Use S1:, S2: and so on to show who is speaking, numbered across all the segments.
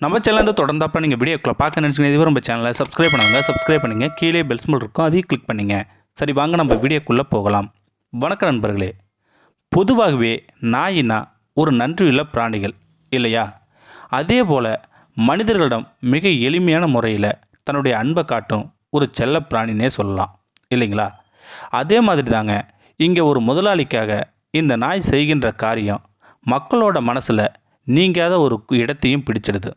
S1: நம்ம சேனல் தொடர்ந்தாப்ப நீங்கள் வீடியோக்குள்ள பார்க்க நினச்சிங்க இதுவரை நம்ம சேனலை சப்ஸ்கிரைப் பண்ணுங்க கீழே பெல் சிம்பல் இருக்கும் அதையும் கிளிக் பண்ணுங்க. சரி வாங்க நம்ம வீடியோக்குள்ளே போகலாம். வணக்கம் நண்பர்களே. பொதுவாகவே நாயினா ஒரு நன்றியுள்ள பிராணிகள் இல்லையா? அதே போல் மனிதர்களிடம் மிக எளிமையான முறையில் தன்னுடைய அன்பை காட்டும் ஒரு செல்ல பிராணினே சொல்லலாம் இல்லைங்களா? அதே மாதிரி தாங்க இங்கே ஒரு முதலாளிக்காக இந்த நாய் செய்கின்ற காரியம் மக்களோட மனசில் நீங்காத ஒரு இடத்தையும் பிடிச்சிடுது.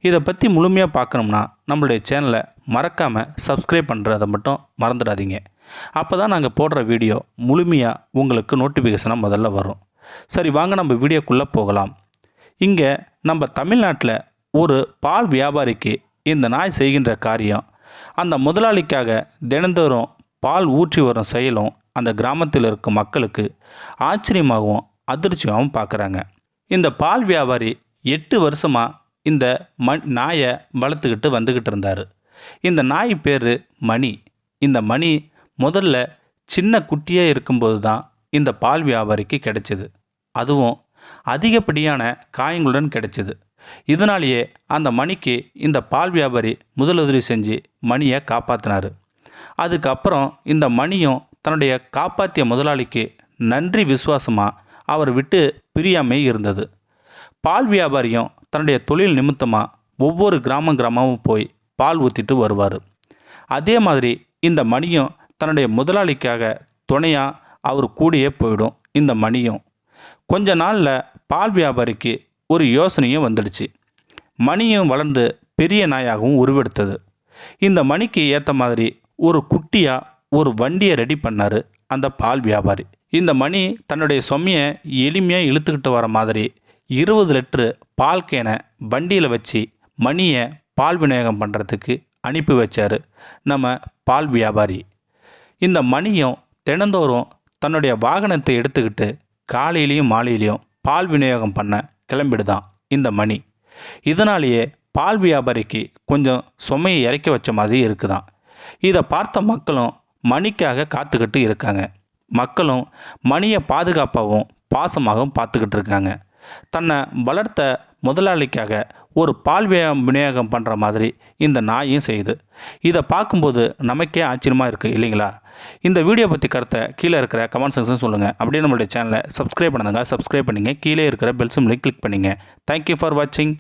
S1: இதை பற்றி முழுமையாக பார்க்கணும்னா நம்மளுடைய சேனலை மறக்காமல் சப்ஸ்கிரைப் பண்ணுறதை மட்டும் மறந்துடாதீங்க. அப்போ தான் நாங்கள் போடுற வீடியோ முழுமையாக உங்களுக்கு நோட்டிஃபிகேஷனாக முதல்ல வரும். சரி வாங்க நம்ம வீடியோக்குள்ளே போகலாம். இங்கே நம்ம தமிழ்நாட்டில் ஒரு பால் வியாபாரிக்கு இந்த நாய் செய்கின்ற காரியம் அந்த முதலாளிக்காக தினந்தோறும் பால் ஊற்றி வரும் செயலும் அந்த கிராமத்தில் இருக்கும் மக்களுக்கு ஆச்சரியமாகவும் அதிர்ச்சியாகவும் பார்க்குறாங்க. இந்த பால் வியாபாரி 8 வருஷமாக இந்த நாயை வளர்த்துக்கிட்டு வந்துக்கிட்டு இருந்தார். இந்த நாய் பேர் மணி. இந்த மணி முதல்ல சின்ன குட்டியாக இருக்கும்போது தான் இந்த பால் வியாபாரிக்கு கிடைச்சிது. அதுவும் அதிகப்படியான காயங்களுடன் கிடைச்சிது. இதனாலேயே அந்த மணிக்கு இந்த பால் வியாபாரி முதலுதவி செஞ்சு மணியை காப்பாற்றினார். அதுக்கப்புறம் இந்த மணியும் தன்னுடைய காப்பாற்றிய முதலாளிக்கு நன்றி விசுவாசமாக அவர் விட்டு பிரியாமே இருந்தது. பால் வியாபாரியும் தன்னுடைய தொழில் நிமித்தமாக ஒவ்வொரு கிராமமும் போய் பால் ஊற்றிட்டு வருவார். அதே மாதிரி இந்த மணியும் தன்னுடைய முதலாளிக்காக துணையாக அவர் கூடயே போயிடும். இந்த மணியும் கொஞ்ச நாளில் பால் வியாபாரிக்கு ஒரு யோசனையும் வந்துடுச்சு. மணியும் வளர்ந்து பெரிய நாயாகவும் உருவெடுத்தது. இந்த மணிக்கு ஏற்ற மாதிரி ஒரு குட்டியாக ஒரு வண்டியை ரெடி பண்ணார் அந்த பால் வியாபாரி. இந்த மணி தன்னுடைய சுமையை எளிமையாக இழுத்துக்கிட்டு வர மாதிரி 20 லிட்டரு பால் கேனை வண்டியில் வச்சு மணியை பால் விநியோகம் பண்ணுறதுக்கு அனுப்பி வச்சார் நம்ம பால் வியாபாரி. இந்த மணியும் தினந்தோறும் தன்னுடைய வாகனத்தை எடுத்துக்கிட்டு காலையிலையும் மாலையிலையும் பால் விநியோகம் பண்ண கிளம்பிடுதான் இந்த மணி. இதனாலேயே பால் வியாபாரிக்கு கொஞ்சம் சுமையை இறக்கி வச்ச மாதிரி இருக்குதான். இதை பார்த்த மக்களும் மணிக்காக காத்துக்கிட்டு இருக்காங்க. மக்களும் மணியை பாதுகாப்பாகவும் பாசமாகவும் பார்த்துக்கிட்டு இருக்காங்க. தன்னை வளர்த்த முதலாளிக்காக ஒரு பால் விநியோகம் பண்ணுற மாதிரி இந்த நாயும் செய்யுது. இதை பார்க்கும்போது நமக்கே ஆச்சரியமாக இருக்குது இல்லைங்களா? இந்த வீடியோ பற்றி கருத்தை கீழே இருக்கிற கமெண்ட் செக்ஷன் சொல்லுங்கள். அப்படியே நம்மளுடைய சேனலை சப்ஸ்கிரைப் பண்ணுங்க. சப்ஸ்கிரைப் பண்ணிங்க. கீழே இருக்கிற பெல் சிம்பலை கிளிக் பண்ணிங்க. தேங்க்யூ ஃபார் வாட்சிங்.